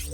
大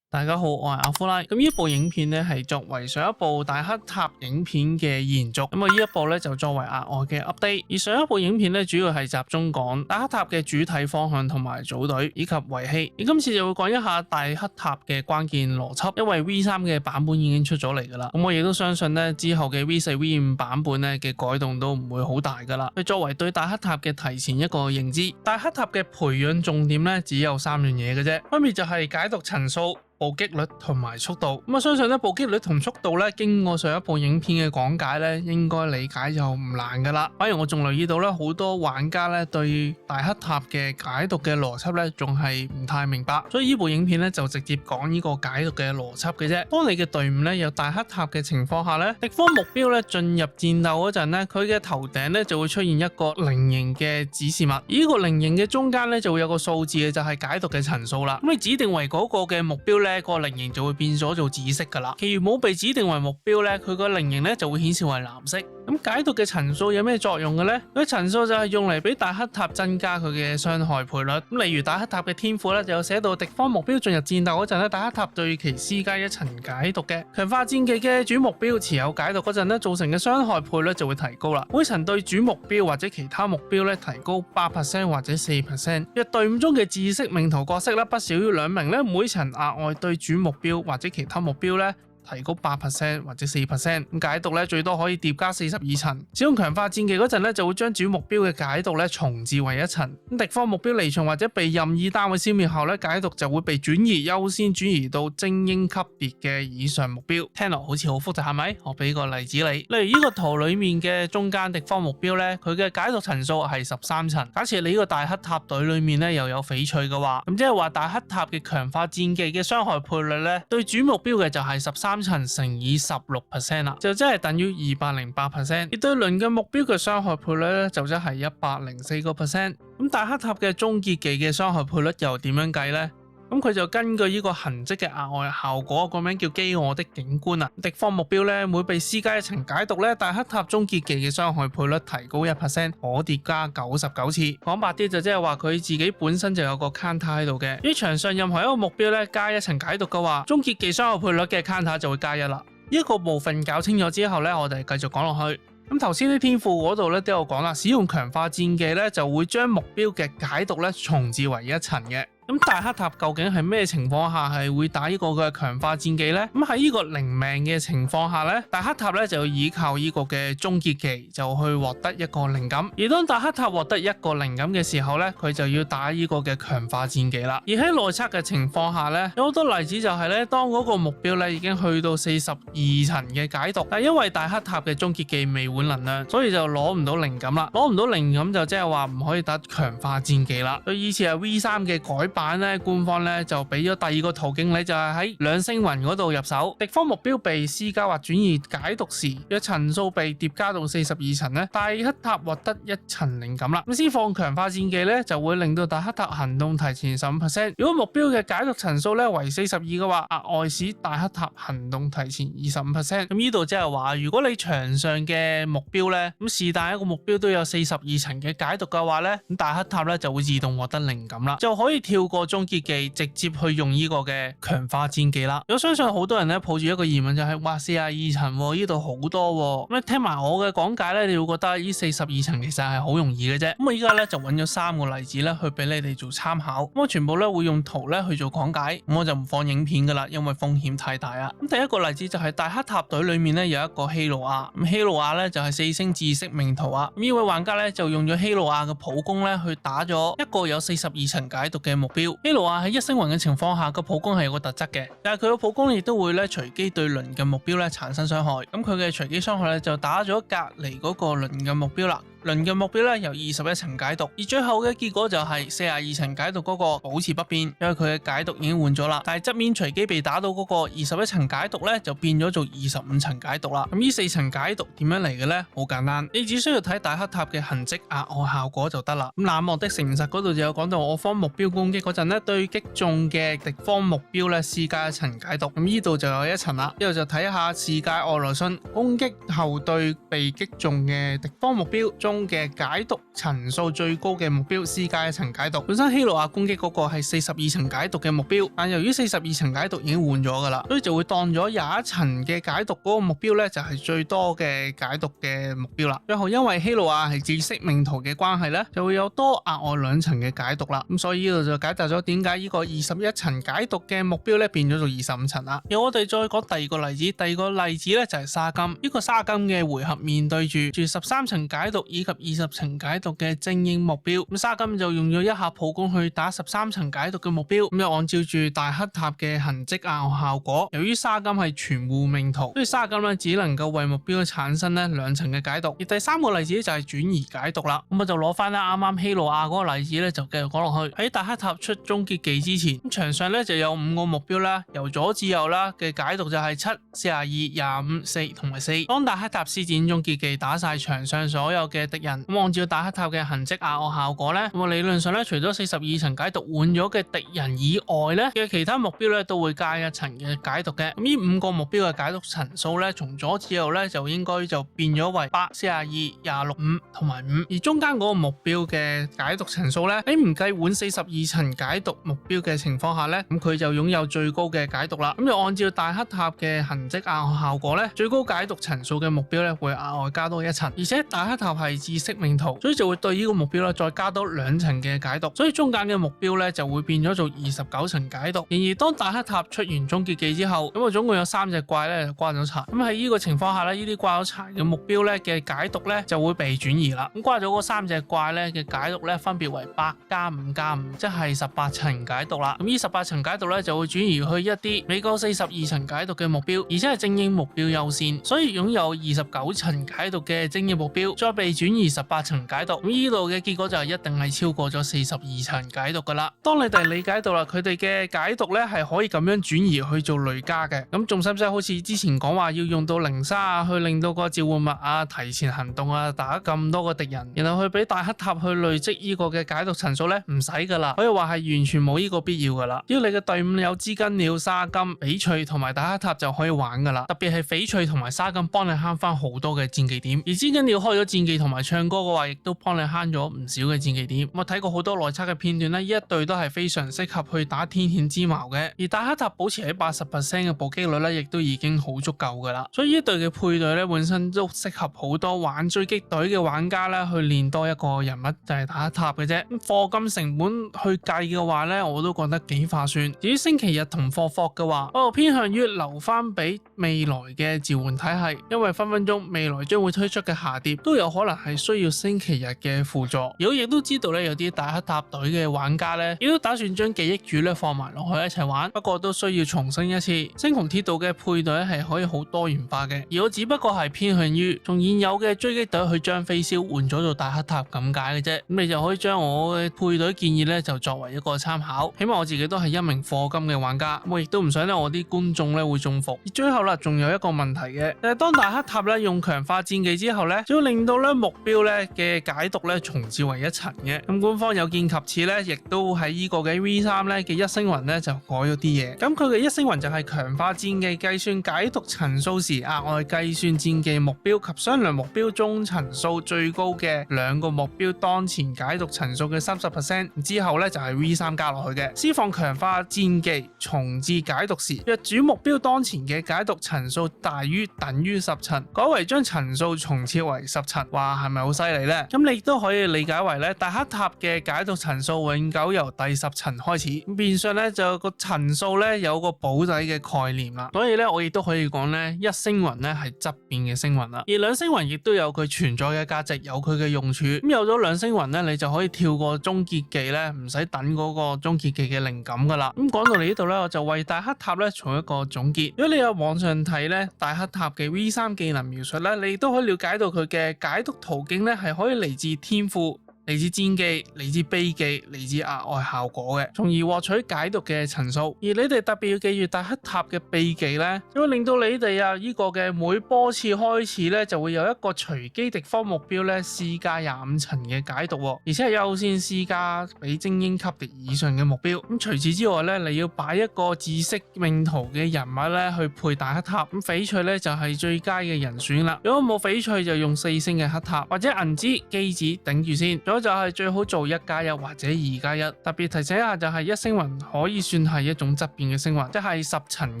家好，我係阿夫拉。咁呢部影片咧係作為上一部大黑塔影片嘅延續，咁呢一部咧就作為額外嘅 update。而上一部影片咧主要係集中講大黑塔嘅主體方向同埋組隊以及維繫，而今次就會講一下大黑塔嘅關鍵邏輯，因為 V3 嘅版本已經出咗嚟噶啦。咁我亦都相信咧之後嘅 V4、V5 版本咧嘅改動都唔會好大噶啦。佢作為對大黑塔嘅提前一個認知，大黑塔嘅培養重點咧只有3樣嘢嘅啫，分別就係解讀層數、暴擊率同埋速度。咁我相信咧暴擊率同速度咧經過上一部影片嘅講解咧應該理解就唔難噶啦。反而我仲留意到咧好多玩家咧對大黑塔嘅解讀嘅邏輯咧仲係唔太明白，所以呢部影片咧就直接講呢個解讀嘅邏輯嘅啫。當你嘅隊伍咧有大黑塔嘅情況下咧，敵方目標咧進入戰鬥嗰陣咧，佢嘅頭頂咧就會出現一個菱形嘅指示物，而呢個菱形嘅中間咧就會有個數字嘅，就係解讀嘅層數啦。咁你指定為嗰個嘅目標咧，個菱形就會變咗做紫色噶啦，其餘冇被指定為目標咧，佢個菱形咧就會顯示為藍色。咁解讀嘅層數有咩作用嘅呢？佢層數就係用嚟俾大黑塔增加佢嘅傷害倍率。咁例如大黑塔嘅天賦咧就有寫到敵方目標進入戰鬥嗰陣咧，大黑塔對其施加1層解讀嘅強化戰技嘅主目標持有解讀嗰陣咧，造成嘅傷害倍率就會提高啦。每層對主目標或者其他目標咧提高 8% 或者 4%。若隊伍中嘅知識命途角色咧不少於2名咧，每層額外對主目標或者其他目標咧提高 8% 或者 4%。 咁解讀咧最多可以疊加42層。使用強化戰技嗰陣咧就會將主目標嘅解讀咧重置為1層。咁敵方目標離場或者被任意單位消滅後咧，解讀就會被轉移，優先轉移到精英級別嘅以上目標。聽落好似好複雜係咪？我俾個例子你，例如呢個圖裏面嘅中間敵方目標咧，佢嘅解讀層數係13層。假設你呢個大黑塔隊裏面咧又有翡翠嘅話，咁即係話大黑塔嘅強化戰技嘅傷害倍率咧對主目標嘅就係13層乘以 16% 啦，就即係等於208%。而對鄰嘅目標嘅傷害倍率咧就即係104%。咁大黑塔嘅終結技嘅傷害倍率又點樣計呢？咁佢就根據呢個痕跡嘅額外效果，個名叫飢餓的景觀啊。敵方目標咧每被施加1層解讀咧，大黑塔終結技嘅傷害倍率提高 1%， 可疊加99次。講白啲就即係話佢自己本身就有個 counter 喺度嘅。呢場上任何一個目標咧加1層解讀嘅話，終結技傷害倍率嘅 counter 就會加1啦。呢個部分搞清楚之後咧，我哋繼續講落去。咁頭先啲天賦嗰度咧都有講啦，使用強化戰技咧就會將目標嘅解讀咧重置為1層嘅。咁大黑塔究竟係咩情況下係會打呢個嘅強化戰技呢？咁喺呢個零命嘅情況下呢，大黑塔咧就要依靠呢個嘅終結技就去獲得一個靈感。而當大黑塔獲得一個靈感嘅時候呢，佢就要打呢個嘅強化戰技啦。而喺內測嘅情況下呢，有好多例子就係呢，當嗰個目標咧已經去到42層嘅解讀，但因為大黑塔嘅終結技未換能量，所以就攞唔到靈感啦。攞唔到靈感就即係話唔可以打強化戰技啦。對，以前係 V3 嘅改版咧，官方咧就俾咗第二個途徑你，就係喺兩星雲嗰度入手。敵方目標被施加或轉移解讀時，若層數被疊加到42層咧，大黑塔獲得1層靈感啦。咁施放強化戰技咧，就會令到大黑塔行動提前 15%。如果目標嘅解讀層數咧為42嘅話，額外使大黑塔行動提前 25%。咁呢度即係話，如果你場上嘅目標咧，咁是但一個目標都有42層嘅解讀嘅話咧，咁大黑塔咧就會自動獲得靈感啦，就可以跳過終結技直接去用呢個嘅強化戰技啦。我相信好多人咧抱住一個疑問就係話42層呢度好多咁，聽埋我嘅講解咧，你會覺得呢42層其實係好容易嘅啫。咁我依家咧就揾咗3個例子咧去俾你哋做參考。咁我全部咧會用圖咧去做講解，咁我就唔放影片噶啦，因為風險太大啦。咁第一個例子就係大黑塔隊裏面咧有一個希魯亞，咁希魯亞咧就係4星知識命途啊。咁呢位玩家咧就用咗希魯亞嘅普攻咧去打咗一個有42層解讀嘅目標。希魯亞喺1星雲嘅情況下，個普攻係有個特質嘅，但係佢個普攻亦都會咧隨機對鄰嘅目標咧產生傷害。咁佢嘅隨機傷害咧就打咗隔離嗰個鄰嘅目標啦。輪嘅目標咧由21層解讀，而最後嘅結果就係42層解讀嗰個保持不變，因為佢嘅解讀已經換咗啦。但係側面隨機被打到嗰個21層解讀咧就變咗做25層解讀啦。咁呢4層解讀點樣嚟嘅咧？好簡單，你只需要睇大黑塔嘅痕跡額外效果就得啦。咁冷漠的誠實嗰度就有講到我方目標攻擊嗰陣咧，對擊中嘅敵方目標咧施加1層解讀。咁呢度就有1層啦。呢度就睇下世界外來信攻擊後對被擊中嘅敵方目標中嘅解讀層數最高嘅目標施加1層解讀。本身希魯亞攻擊嗰個係42層解讀嘅目標，但由於42層解讀已經換咗噶啦，所以就會當咗21層嘅解讀嗰個目標咧就係最多嘅解讀嘅目標啦。最後因為希魯亞係知識命途嘅關係咧，就會有多額外2層嘅解讀啦。咁所以呢度就解答咗點解呢個21層解讀嘅目標咧變咗做25層啦。而我哋再講第二個例子，第二個例子咧就係沙金。呢個沙金嘅回合面對住13層解讀以及20層解讀嘅精英目標，咁沙金就用咗1下普攻去打13層解讀嘅目標，咁就按照住大黑塔嘅痕跡效果。由於沙金係全戶命途，所以沙金咧只能夠為目標產生咧2層嘅解讀。而第三個例子就係轉移解讀啦，咁我就攞翻咧啱啱希魯亞嗰個例子咧就繼續講落去。喺大黑塔出終結技之前，咁場上咧就有5個目標啦，由左至右啦嘅解讀就係7、42、25、4同埋4。當大黑塔施展終結技打晒場上所有嘅敵人，咁按照大黑塔嘅痕跡額外效果咧，咁理論上咧除咗42層解讀換咗嘅敵人以外咧嘅其他目標咧都會加1層嘅解讀嘅。咁呢5個目標嘅解讀層數咧從左至右咧就應該就變咗為8、42、26、5同埋5，而中間嗰個目標嘅解讀層數咧喺唔計換42層解讀目標嘅情況下咧，咁佢就擁有最高嘅解讀啦。咁就按照大黑塔嘅痕跡額外效果咧，最高解讀層數嘅目標咧會額外加多1層，而且大黑塔係知識命途，所以就會對呢個目標咧再加多2層嘅解讀，所以中間嘅目標咧就會變咗做29層解讀。然而當大黑塔出完終結技之後，咁啊總共有3隻怪咧就掛咗柴，咁喺呢個情況下咧，呢啲掛咗柴嘅目標咧嘅解讀咧就會被轉移啦。咁掛咗嗰3隻怪咧嘅解讀咧分別為8加5加5，即係18層解讀啦。咁呢18層解讀咧就會轉移去一啲未夠42層解讀嘅目標，而且係精英目標優先，所以擁有29層解讀嘅精英目標再被轉移18層解讀，咁呢度嘅結果就係一定係超過咗42層解讀噶啦。當你哋理解到啦，佢哋嘅解讀咧係可以咁樣轉移去做累加嘅，咁仲使唔使好似之前講話要用到靈沙啊，去令到個召喚物啊提前行動啊，打咁多個敵人，然後去俾大黑塔去累積呢個嘅解讀層數咧，唔使噶啦，可以話係完全冇呢個必要噶啦。只要你嘅隊伍有資金鳥、沙金、翡翠同埋大黑塔就可以玩噶啦，特別係翡翠同埋沙金幫你慳翻好多嘅戰技點，而資金鳥開咗戰技同埋唱歌嘅話，亦都幫你慳咗唔少嘅戰技點。我睇過好多內測嘅片段咧，呢一隊都係非常適合去打天譴之矛嘅，而大黑塔保持喺80% 嘅暴擊率咧，亦都已經好足夠噶啦。所以呢隊嘅配對咧，本身都適合好多玩追擊隊嘅玩家咧，去練多一個人物就係大黑塔嘅啫。咁課金成本去計嘅話咧，我都覺得幾划算。至於星期日同課課嘅話，我偏向於留翻俾未來嘅召喚體系，因為分分鐘未來將會推出嘅下碟都有可能係需要星期日嘅輔助。而我亦都知道咧，有啲大黑塔隊嘅玩家咧，亦都打算將記憶柱咧放埋落去一齊玩，不過都需要重申一次，星穹鐵道嘅配對係可以好多元化嘅，而我只不過係偏向於從現有嘅追擊隊去將飛霄換咗做大黑塔咁解嘅啫。咁你就可以將我嘅配隊建議咧就作為一個參考，起碼我自己都係一名課金嘅玩家，我亦都唔想咧我啲觀眾咧會中伏。而最後啦，仲有一個問題嘅，就係當大黑塔咧用強化戰技之後咧，就會令到咧目標咧嘅解讀咧重置為1層嘅。咁官方有見及此咧，亦都喺呢個嘅 V3 咧嘅1星雲咧就改咗啲嘢。咁佢嘅1星雲就係強化戰技計算解讀層數時，額外計算戰技目標及相鄰目標中層數最高嘅2個目標當前解讀層數嘅 30%， 之後咧就係 V3 加落去嘅。施放強化戰技重置解讀時，若主目標當前嘅解讀層數大於等於10層，改為將層數重設為10層。哇，係咪好犀利呢？咁你亦都可以理解為咧，大黑塔嘅解讀層數永久由第10層開始，咁變相咧就個層數咧有個保底嘅概念啦。所以咧我亦都可以講咧，1星雲咧係側邊嘅星雲啦，而2星雲亦都有佢存在嘅價值，有佢嘅用處。咁有咗2星雲咧，你就可以跳過終結技咧，唔使等嗰個終結技嘅靈感噶啦。咁講到嚟呢度咧，我就為大黑塔咧做一個總結。如果你有網上睇咧大黑塔嘅 V3 技能描述咧，你都可以了解到佢嘅解讀圖途徑咧係可以嚟自天賦、嚟自戰技、嚟自秘技、嚟自額外效果嘅，從而獲取解毒嘅層數。而你哋特別要記住大黑塔嘅秘技呢，因為令到你哋呢個嘅每波次開始呢，就會有一個隨機敵方目標呢施加25層嘅解毒，而且係優先施加俾精英級敵以上嘅目標。咁除此之外呢，你要擺一個紫色命途嘅人物呢去配大黑塔，咁翡翠呢就係最佳嘅人選啦。如果冇翡翠就用4星嘅黑塔或者銀紙、機子頂住先。就係最好做1+1或者2+1，特別提醒下就係1星雲可以算係一種質變嘅星雲，即係10層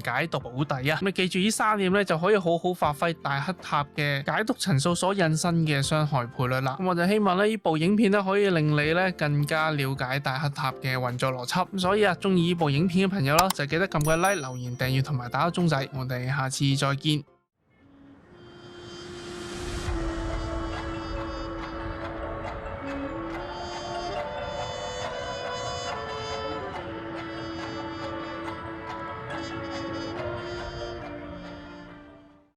解毒保底啊！咁你記住呢3點咧，就可以好好發揮大黑塔嘅解毒層數所引申嘅傷害倍率啦。咁我就希望呢部影片咧可以令你咧更加了解大黑塔嘅運作邏輯。咁所以中意呢部影片嘅朋友啦，就記得撳個 like、留言、訂閱同埋打個鐘仔。我哋下次再見。